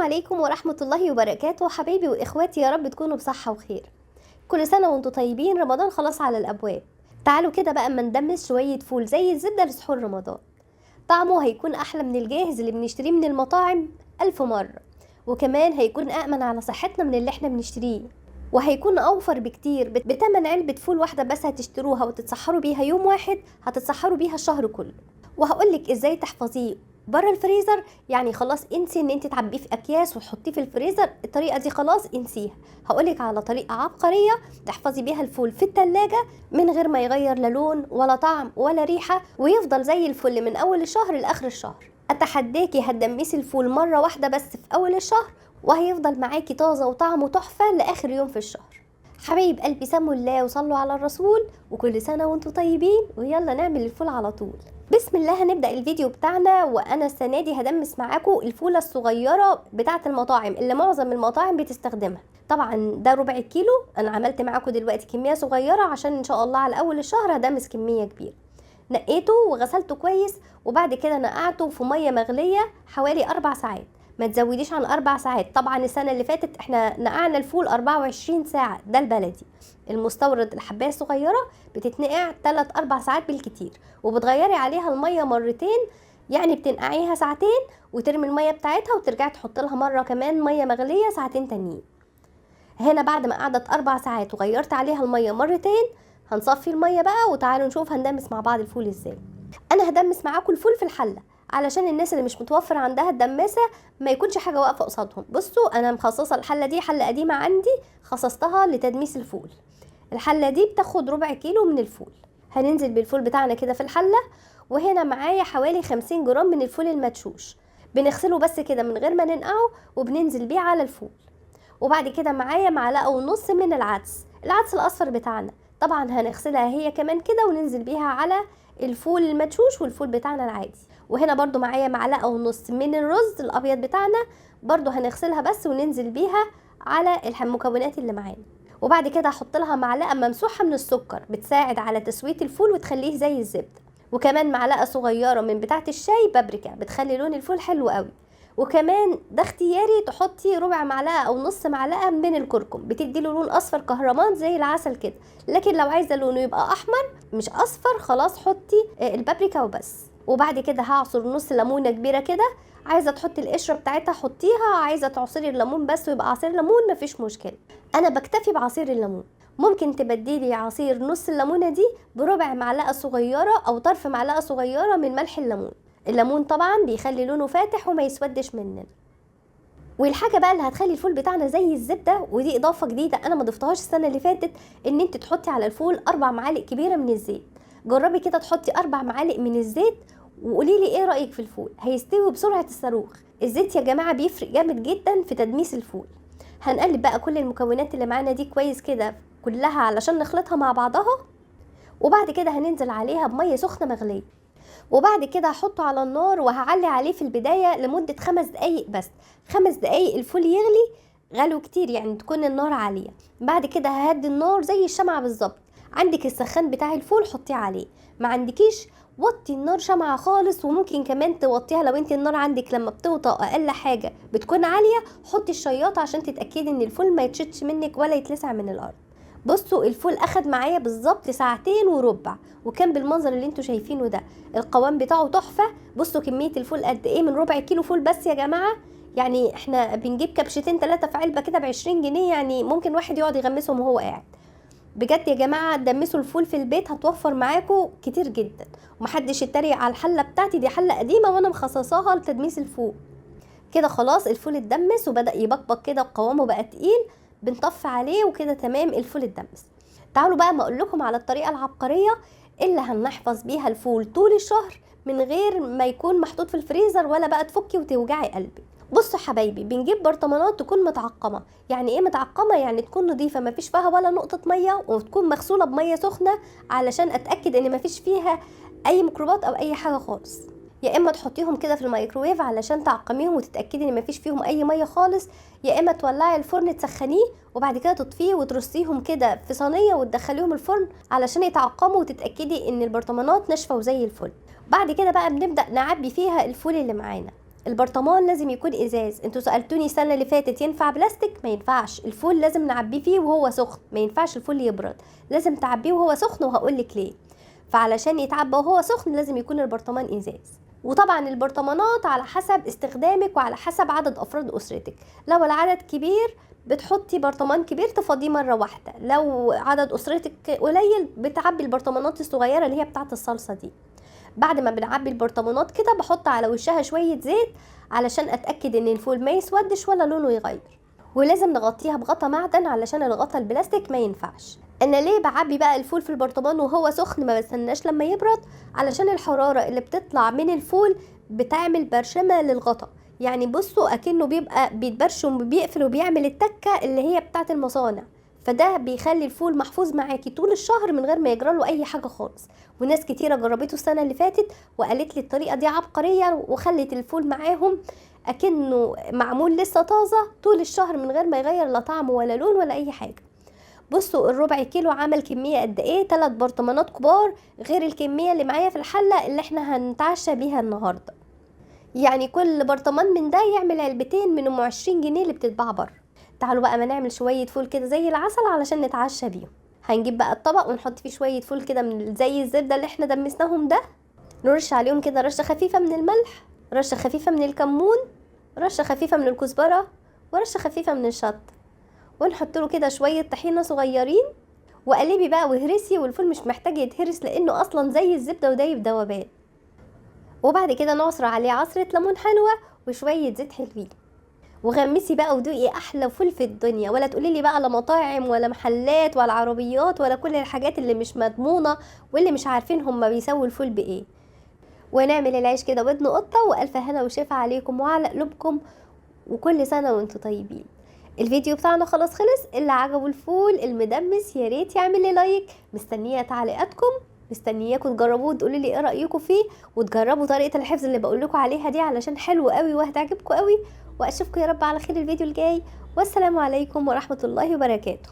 عليكم ورحمة الله وبركاته حبايبي واخواتي، يا رب تكونوا بصحة وخير. كل سنة وانتم طيبين، رمضان خلاص على الابواب. تعالوا كده بقى اما ندمس شوية فول زي الزبدة لسحور رمضان. طعمه هيكون احلى من الجاهز اللي بنشتريه من المطاعم 1000 مرة، وكمان هيكون أأمن على صحتنا من اللي احنا بنشتريه، وهيكون اوفر بكتير. بتمن علبة فول واحدة بس هتشتروها وتتسحروا بيها يوم واحد، هتتسحروا بيها الشهر كله. وهقولك ازاي تحفظيه بره الفريزر. يعني خلاص انسي ان انت تعبيه في اكياس وتحطيه في الفريزر، الطريقه دي خلاص انسيها. هقولك على طريقه عبقريه تحفظي بيها الفول في التلاجة من غير ما يغير لا لون ولا طعم ولا ريحه، ويفضل زي الفل من اول الشهر لاخر الشهر. اتحداكي هتدمسي الفول مره واحده بس في اول الشهر، وهيفضل معاكي طازه وطعمه تحفه لاخر يوم في الشهر. حبايب قلبي سموا الله وصلوا على الرسول، وكل سنه وانتم طيبين، ويلا نعمل الفول على طول. بسم الله. هنبدأ الفيديو بتاعنا، وانا السنة دي هدمس معاكم الفولة الصغيرة بتاعة المطاعم اللي معظم المطاعم بتستخدمها. طبعا ده ربع كيلو، انا عملت معاكم دلوقتي كمية صغيرة عشان ان شاء الله على اول الشهر هدمس كمية كبيرة. نقيته وغسلته كويس، وبعد كده نقعته في مية مغلية حوالي 4 ساعات. ما تزوديش عن 4 ساعات. طبعا السنة اللي فاتت احنا نقعنا الفول 24 ساعة، ده البلدي. المستورد الحباية الصغيرة بتتنقع 3-4 ساعات بالكتير، وبتغيري عليها المية مرتين. يعني بتنقعيها ساعتين وترمي المية بتاعتها، وترجعي تحط لها مرة كمان مية مغلية ساعتين تانيين. هنا بعد ما قعدت 4 ساعات وغيرت عليها المية مرتين، هنصفي المية بقى وتعالوا نشوف هندمس مع بعض الفول ازاي. انا هدمس معاكم الفول في الحلة علشان الناس اللي مش متوفر عندها الدماسة ما يكونش حاجة واقفة قصادهم. بصوا انا مخصصة الحلة دي حلة قديمة عندي، خصصتها لتدميس الفول. الحلة دي بتاخد ربع كيلو من الفول. هننزل بالفول بتاعنا كده في الحلة، وهنا معايا حوالي 50 جرام من الفول المدشوش. بنغسله بس كده من غير ما ننقعه، وبننزل بيه على الفول. وبعد كده معايا معلقة ونص من العدس الأصفر بتاعنا. طبعا هنغسلها هي كمان كده وننزل بيها على الفول المدشوش والفول بتاعنا العادي. وهنا برضو معايا معلقة ونص من الرز الأبيض بتاعنا، برضو هنغسلها بس وننزل بيها على المكونات اللي معانا. وبعد كده هحط لها معلقة ممسوحة من السكر، بتساعد على تسوية الفول وتخليه زي الزبدة. وكمان معلقة صغيرة من بتاعة الشاي بابريكا، بتخلي لون الفول حلو قوي. وكمان ده اختياري، تحطي ربع معلقة او نص معلقة من الكركم، بتدي له لون اصفر كهرمان زي العسل كده. لكن لو عايزة لونه يبقى احمر مش اصفر، خلاص حطي البابريكا وبس. وبعد كده هعصر نص ليمونة كبيرة كده. عايزة تحطي القشرة بتاعتها حطيها، عايزة تعصري الليمون بس ويبقى عصير ليمون مفيش مشكلة. انا بكتفي بعصير الليمون. ممكن تبدلي عصير نص الليمونة دي بربع معلقة صغيرة او طرف معلقة صغيرة من ملح الليمون. الليمون طبعا بيخلي لونه فاتح وما يسودش مننا. والحاجه بقى اللي هتخلي الفول بتاعنا زي الزبده، ودي اضافه جديده انا ما ضفتهاش السنه اللي فاتت، ان انت تحطي على الفول 4 معالق كبيره من الزيت. جربي كده تحطي 4 معالق من الزيت، وقولي لي ايه رايك في الفول. هيستوي بسرعه الصاروخ. الزيت يا جماعه بيفرق جامد جدا في تدميس الفول. هنقلب بقى كل المكونات اللي معانا دي كويس كده كلها علشان نخلطها مع بعضها. وبعد كده هننزل عليها بميه سخنه مغليه. وبعد كده هحطه على النار، وهعلي عليه في البداية لمدة 5 دقايق بس. 5 دقايق الفول يغلي، غلو كتير يعني تكون النار عالية. بعد كده ههدي النار زي الشمعة بالظبط. عندك السخان بتاع الفول حطيه عليه، ما عندكيش وطي النار شمعة خالص. وممكن كمان توطيها لو انت النار عندك لما بتوطى اقل حاجة بتكون عالية. حطي الشياطة عشان تتأكدي ان الفول ما يتشتش منك ولا يتلسع من الارض. بصوا الفول اخد معايا بالظبط 2.25 ساعات، وكان بالمنظر اللي انتوا شايفينه ده. القوام بتاعه تحفه. بصوا كميه الفول قد ايه، من ربع كيلو فول بس يا جماعه. يعني احنا بنجيب كبشتين 3 في علبه كده ب20 جنيه، يعني ممكن واحد يقعد يغمسهم وهو قاعد. بجد يا جماعه دمسوا الفول في البيت، هتوفر معاكم كتير جدا. ومحدش يتريق على الحله بتاعتي، دي حله قديمه وانا مخصصاها لتدميس الفول. كده خلاص الفول اتدمس وبدأ يبقبق كده وقوامه بقى تقيل. بنطفي عليه وكده تمام الفول اتدمس. تعالوا بقى ما اقول لكم على الطريقه العبقريه اللي هنحفظ بيها الفول طول الشهر من غير ما يكون محطوط في الفريزر ولا بقى تفكي وتوجعي قلبي. بصوا حبايبي، بنجيب برطمانات تكون متعقمه. يعني ايه متعقمه؟ يعني تكون نظيفه ما فيش فيها ولا نقطه ميه، وتكون مغسوله بميه سخنه علشان اتاكد ان ما فيش فيها اي ميكروبات او اي حاجه خالص. يا اما تحطيهم كده في الميكروويف علشان تعقميهم وتتاكدي ان مفيش فيهم اي ميه خالص، يا اما تولعي الفرن تسخنيه وبعد كده تطفيه وترصيهم كده في صينيه وتدخليهم الفرن علشان يتعقموا وتتاكدي ان البرطمانات ناشفه وزي الفل. بعد كده بقى بنبدا نعبي فيها الفول اللي معانا. البرطمان لازم يكون ازاز. انتوا سألتوني السنة اللي فاتت ينفع بلاستيك؟ ما ينفعش. الفول لازم نعبيه فيه وهو سخن، ما ينفعش الفول يبرد، لازم تعبيه وهو سخن، وهقولك ليه. فعلشان يتعبى وهو سخن لازم يكون البرطمان ازاز. وطبعا البرطمانات على حسب استخدامك وعلى حسب عدد افراد اسرتك. لو العدد كبير بتحطي برطمان كبير تفضيه مرة واحدة، لو عدد اسرتك قليل بتعبي البرطمانات الصغيرة اللي هي بتاعة الصلصة دي. بعد ما بنعبي البرطمانات كده بحط على وشها شوية زيت علشان اتأكد ان الفول ما يسودش ولا لونه يغير. ولازم نغطيها بغطا معدن علشان الغطا البلاستيك ما ينفعش. انا ليه بعبي بقى الفول في البرطمان وهو سخن ما بستناش لما يبرد؟ علشان الحرارة اللي بتطلع من الفول بتعمل برشمة للغطا. يعني بصوا اكنه بيبقى بيتبرشم وبيقفل وبيعمل التكة اللي هي بتاعت المصانع. فده بيخلي الفول محفوظ معاكي طول الشهر من غير ما يجراله اي حاجة خالص. وناس كتيرة جربته السنة اللي فاتت وقالت لي الطريقة دي عبقرية وخلت الفول معاهم اكنه معمول لسه طازة طول الشهر من غير ما يغير لا طعم ولا لون ولا اي حاجة. بصوا الربع كيلو عمل كمية قد ايه؟ 3 برطمانات كبار غير الكمية اللي معايا في الحلة اللي احنا هنتعشى بيها النهاردة. يعني كل برطمان من ده يعمل علبتين من ام 20 جنيه اللي بتتباع بره. تعالوا بقى ما نعمل شوية فول كده زي العسل علشان نتعشى بيهم. هنجيب بقى الطبق ونحط فيه شوية فول كده من زي الزبدة اللي احنا دمسناهم ده. نرش عليهم كده رشة خفيفة من الملح، رشة خفيفة من الكمون، رشة خفيفة من الكزبرة، ورشة خفيفة من الشطة. ونحط له كده شوية طحينة صغيرين وقلبي بقى وهرسي. والفول مش محتاج يتهرس لانه اصلا زي الزبدة ودايب دوبان. وبعد كده نعصر عليه عصرة ليمون حلوة وشوية زيت حلوين. وغمسي بقى ودوقي احلى فول في الدنيا. ولا تقولي لي بقى لا مطاعم ولا محلات ولا عربيات ولا كل الحاجات اللي مش مضمونة واللي مش عارفين هما بيسووا الفول بايه. ونعمل العيش كده ودن قطة. والف هنا وشفا عليكم وعلى قلوبكم، وكل سنة وانتم طيبين. الفيديو بتاعنا خلاص خلص. اللي عجبه الفول المدمس يا ريت يعمل لي لايك. مستنيه تعليقاتكم، مستنياكم تجربوه وتقولوا لي ايه رايكم فيه، وتجربوا طريقه الحفظ اللي بقول لكم عليها دي علشان حلو قوي وهتعجبكم قوي. واشوفكم يا رب على خير الفيديو الجاي. والسلام عليكم ورحمه الله وبركاته.